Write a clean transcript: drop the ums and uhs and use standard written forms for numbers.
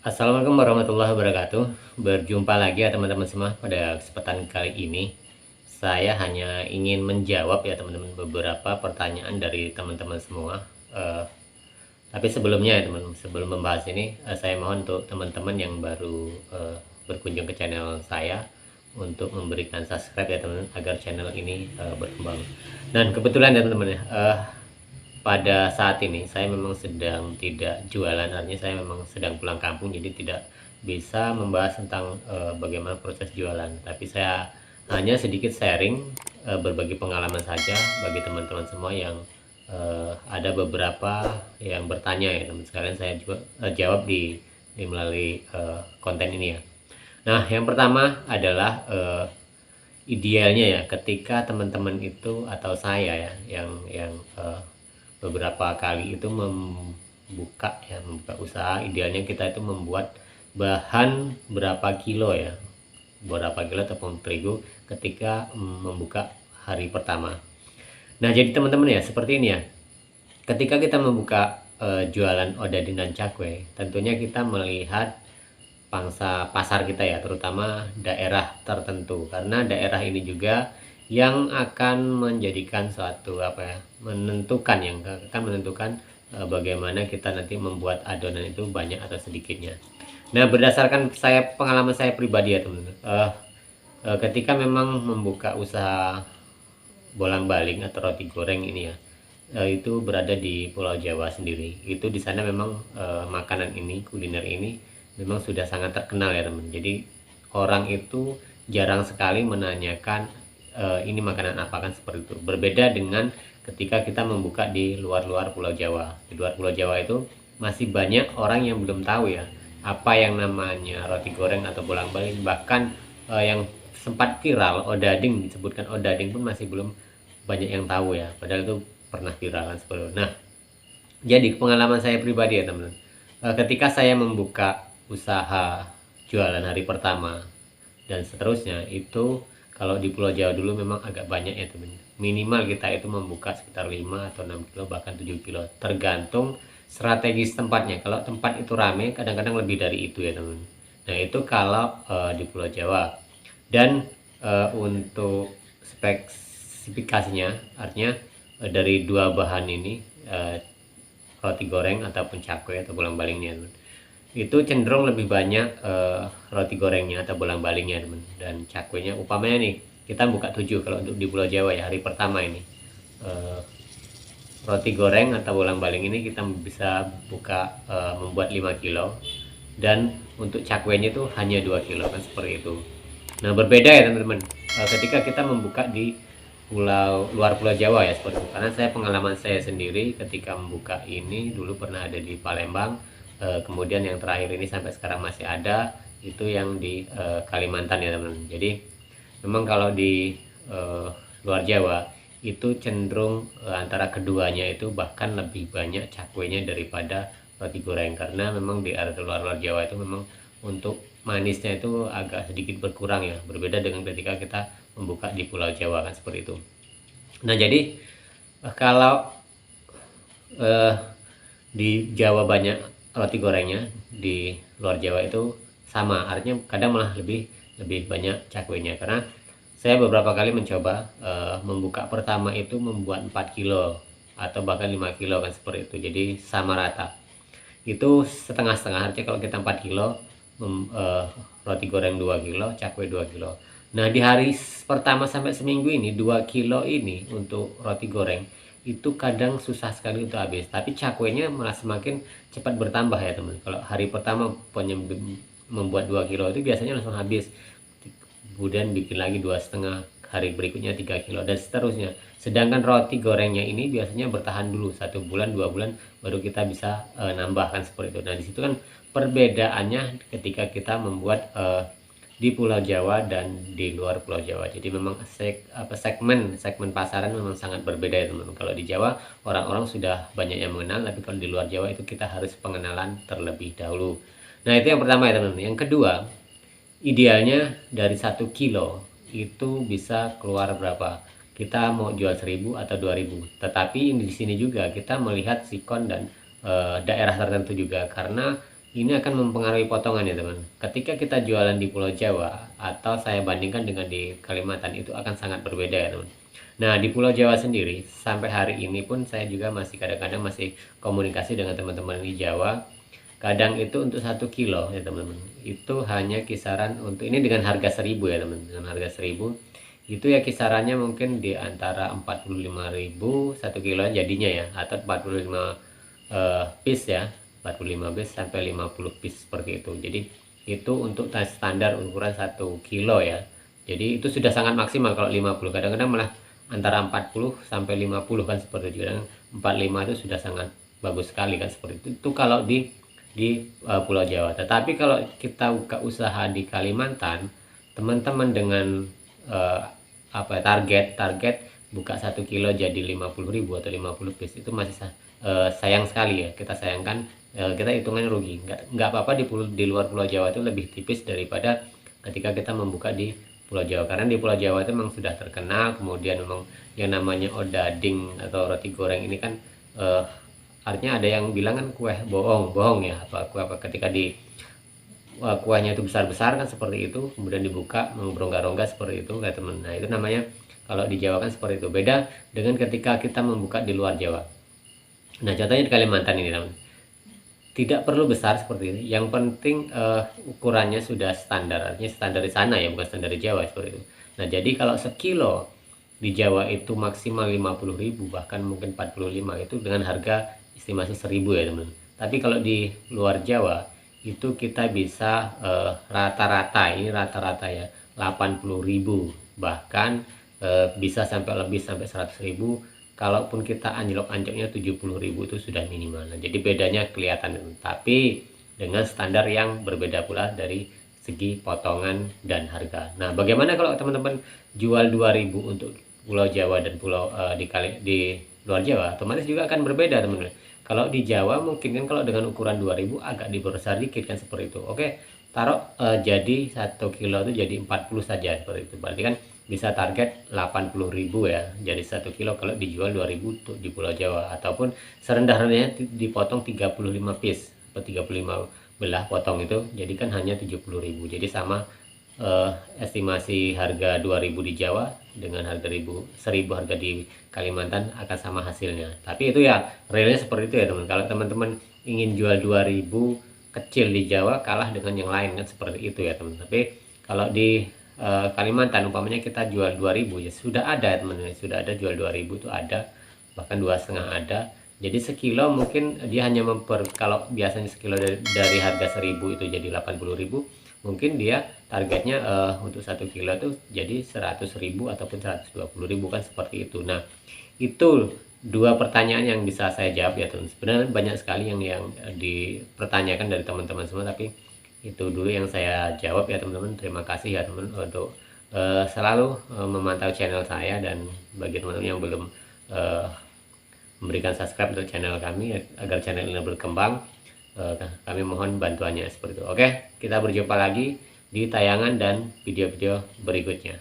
Assalamualaikum warahmatullahi wabarakatuh. Berjumpa lagi ya teman-teman semua. Pada kesempatan kali ini saya hanya ingin menjawab ya teman-teman beberapa pertanyaan dari teman-teman semua. Eh, tapi sebelumnya ya teman, sebelum membahas ini, saya mohon untuk teman-teman yang baru berkunjung ke channel saya untuk memberikan subscribe ya teman-teman agar channel ini berkembang. Dan kebetulan ya teman-teman ya, pada saat ini saya memang sedang tidak jualan, artinya saya memang sedang pulang kampung, jadi tidak bisa membahas tentang bagaimana proses jualan, tapi saya hanya sedikit sharing, berbagi pengalaman saja bagi teman-teman semua yang ada beberapa yang bertanya ya teman sekalian, saya juga jawab di melalui konten ini ya. Nah, yang pertama adalah idealnya ya ketika teman-teman itu atau saya ya yang beberapa kali itu membuka usaha, idealnya kita itu membuat bahan berapa kilo ya, berapa kilo tepung terigu ketika membuka hari pertama. Nah, jadi teman-teman ya, seperti ini ya, ketika kita membuka jualan odading dan cakwe, tentunya kita melihat pangsa pasar kita ya, terutama daerah tertentu, karena daerah ini juga yang akan menjadikan suatu yang akan menentukan bagaimana kita nanti membuat adonan itu banyak atau sedikitnya. Nah, berdasarkan pengalaman saya pribadi ya teman-teman, ketika memang membuka usaha bolang-baling atau roti goreng ini ya, itu berada di Pulau Jawa sendiri. Itu di sana memang makanan ini, kuliner ini memang sudah sangat terkenal ya teman. Jadi orang itu jarang sekali menanyakan ini makanan apa, kan seperti itu. Berbeda dengan ketika kita membuka di luar-luar Pulau Jawa. Di luar Pulau Jawa itu masih banyak orang yang belum tahu ya apa yang namanya roti goreng atau bolang-baling. Bahkan yang sempat viral odading, disebutkan odading pun masih belum banyak yang tahu ya. Padahal itu pernah viral kan seperti itu. Nah, jadi pengalaman saya pribadi ya teman-teman, ketika saya membuka usaha jualan hari pertama dan seterusnya, itu kalau di Pulau Jawa dulu memang agak banyak ya teman, minimal kita itu membuka sekitar 5 atau 6 kilo bahkan 7 kilo tergantung strategis tempatnya. Kalau tempat itu rame kadang-kadang lebih dari itu ya teman. Nah, itu kalau di Pulau Jawa. Dan untuk spesifikasinya, artinya dari dua bahan ini, roti goreng ataupun cakwe atau bolang-balingnya teman, itu cenderung lebih banyak roti gorengnya atau bolang-balingnya teman, dan cakwenya upamanya nih kita buka 7 kalau untuk di Pulau Jawa ya hari pertama ini, eh, roti goreng atau bolang-baling ini kita bisa buka membuat 5 kilo, dan untuk cakwenya itu hanya 2 kilo kan seperti itu. Nah, berbeda ya teman-teman ketika kita membuka di luar Pulau Jawa ya seperti itu, karena pengalaman saya sendiri ketika membuka ini dulu pernah ada di Palembang, kemudian yang terakhir ini sampai sekarang masih ada, itu yang di Kalimantan ya teman-teman. Jadi memang kalau di luar Jawa itu cenderung antara keduanya itu bahkan lebih banyak cakwenya daripada roti goreng, karena memang di area luar Jawa itu memang untuk manisnya itu agak sedikit berkurang ya, berbeda dengan ketika kita membuka di Pulau Jawa kan seperti itu. Nah, jadi kalau eh, di Jawa banyak roti gorengnya, di luar Jawa itu sama, artinya kadang malah lebih lebih banyak cakwenya, karena saya beberapa kali mencoba membuka pertama itu membuat 4 kilo atau bahkan 5 kilo kan seperti itu, jadi sama rata. Itu setengah-setengah, artinya kalau kita 4 kilo roti goreng 2 kilo, cakwe 2 kilo. Nah, di hari pertama sampai seminggu ini 2 kilo ini untuk roti goreng itu kadang susah sekali untuk habis, tapi cakwenya malah semakin cepat bertambah ya teman. Kalau hari pertama punya membuat 2 kilo itu biasanya langsung habis, kemudian bikin lagi 2,5, hari berikutnya 3 kilo dan seterusnya. Sedangkan roti gorengnya ini biasanya bertahan dulu 1 bulan 2 bulan baru kita bisa nambahkan seperti itu. Nah, disitu kan perbedaannya ketika kita membuat di Pulau Jawa dan di luar Pulau Jawa. Jadi memang segmen pasaran memang sangat berbeda ya teman-teman. Kalau di Jawa orang-orang sudah banyak yang mengenal, tapi kalau di luar Jawa itu kita harus pengenalan terlebih dahulu. Nah, itu yang pertama ya teman-teman. Yang kedua, idealnya dari 1 kilo itu bisa keluar berapa? Kita mau jual 1.000 atau 2.000. Tetapi di sini juga kita melihat sikon dan daerah tertentu juga, karena ini akan mempengaruhi potongan ya teman. Ketika kita jualan di Pulau Jawa atau saya bandingkan dengan di Kalimantan, itu akan sangat berbeda ya teman. Nah di Pulau Jawa sendiri sampai hari ini pun saya juga masih kadang-kadang masih komunikasi dengan teman-teman di Jawa. Kadang itu untuk 1 kilo ya teman-teman, itu hanya kisaran untuk ini dengan harga 1.000 ya teman, dengan harga 1.000 itu ya kisarannya mungkin di antara 45.000 1 kilo jadinya ya, atau 45 piece ya, 45 piece sampai 50 piece seperti itu. Jadi itu untuk standar ukuran 1 kilo ya. Jadi itu sudah sangat maksimal kalau 50, kadang-kadang malah antara 40 sampai 50 kan seperti itu. Kadang 45 itu sudah sangat bagus sekali kan seperti itu. Itu kalau di Pulau Jawa. Tetapi kalau kita buka usaha di Kalimantan, teman-teman dengan target buka 1 kilo jadi 50.000 atau 50 piece, itu masih sayang sekali ya, kita sayangkan, kita hitungannya rugi. Nggak apa-apa di luar Pulau Jawa itu lebih tipis daripada ketika kita membuka di Pulau Jawa, karena di Pulau Jawa itu memang sudah terkenal. Kemudian memang yang namanya odading atau roti goreng ini kan artinya ada yang bilang kan kue bohong ya, apa kue apa, ketika di kuahnya itu besar-besar kan seperti itu, kemudian dibuka berongga-rongga seperti itu kayak teman. Nah itu namanya kalau di Jawa kan seperti itu. Beda dengan ketika kita membuka di luar Jawa. Nah contohnya di Kalimantan ini teman, tidak perlu besar seperti ini, yang penting ukurannya sudah standar, artinya standar di sana ya, bukan standar di Jawa seperti itu. Nah jadi kalau 1 kilo di Jawa itu maksimal 50.000 bahkan mungkin 45, itu dengan harga estimasi 1.000 ya teman. Tapi kalau di luar Jawa itu kita bisa rata-rata, ini rata-rata ya, 80.000 bahkan bisa sampai lebih sampai 100.000. Kalaupun kita anjlok-anjloknya 70.000 itu sudah minimal. Nah, jadi bedanya kelihatan, tapi dengan standar yang berbeda pula dari segi potongan dan harga. Nah bagaimana kalau teman-teman jual 2.000 untuk Pulau Jawa dan pulau di luar Jawa, otomatis juga akan berbeda teman-teman. Kalau di Jawa mungkin kan kalau dengan ukuran 2.000 agak dibesar dikit kan seperti itu. Oke, taruh jadi 1 kilo itu jadi 40 saja seperti itu. Berarti kan bisa target 80.000 ya. Jadi 1 kilo kalau dijual 2.000 untuk di Pulau Jawa, ataupun serendah-rendahnya dipotong 35 piece atau 35 belah potong itu, jadi kan hanya 70.000. Jadi sama estimasi harga 2.000 di Jawa dengan harga 1.000 harga di Kalimantan akan sama hasilnya. Tapi itu ya realnya seperti itu ya teman. Kalau teman-teman ingin jual 2.000 kecil di Jawa kalah dengan yang lain kan seperti itu ya teman. Tapi kalau di Kalimantan umpamanya kita jual 2.000 ya sudah ada teman-teman, sudah ada jual 2.000 itu ada, bahkan 2,5 ada. Jadi 1 kilo mungkin dia hanya kalau biasanya 1 kilo dari harga 1.000 itu jadi 80.000, mungkin dia targetnya untuk 1 kilo itu jadi 100.000 ataupun 120.000 kan seperti itu. Nah itu dua pertanyaan yang bisa saya jawab ya teman. Sebenarnya banyak sekali yang dipertanyakan dari teman-teman semua, tapi itu dulu yang saya jawab ya teman-teman. Terima kasih ya teman untuk selalu memantau channel saya, dan bagi teman-teman yang belum memberikan subscribe untuk channel kami agar channel ini berkembang, kami mohon bantuannya seperti itu. Oke, kita berjumpa lagi di tayangan dan video-video berikutnya.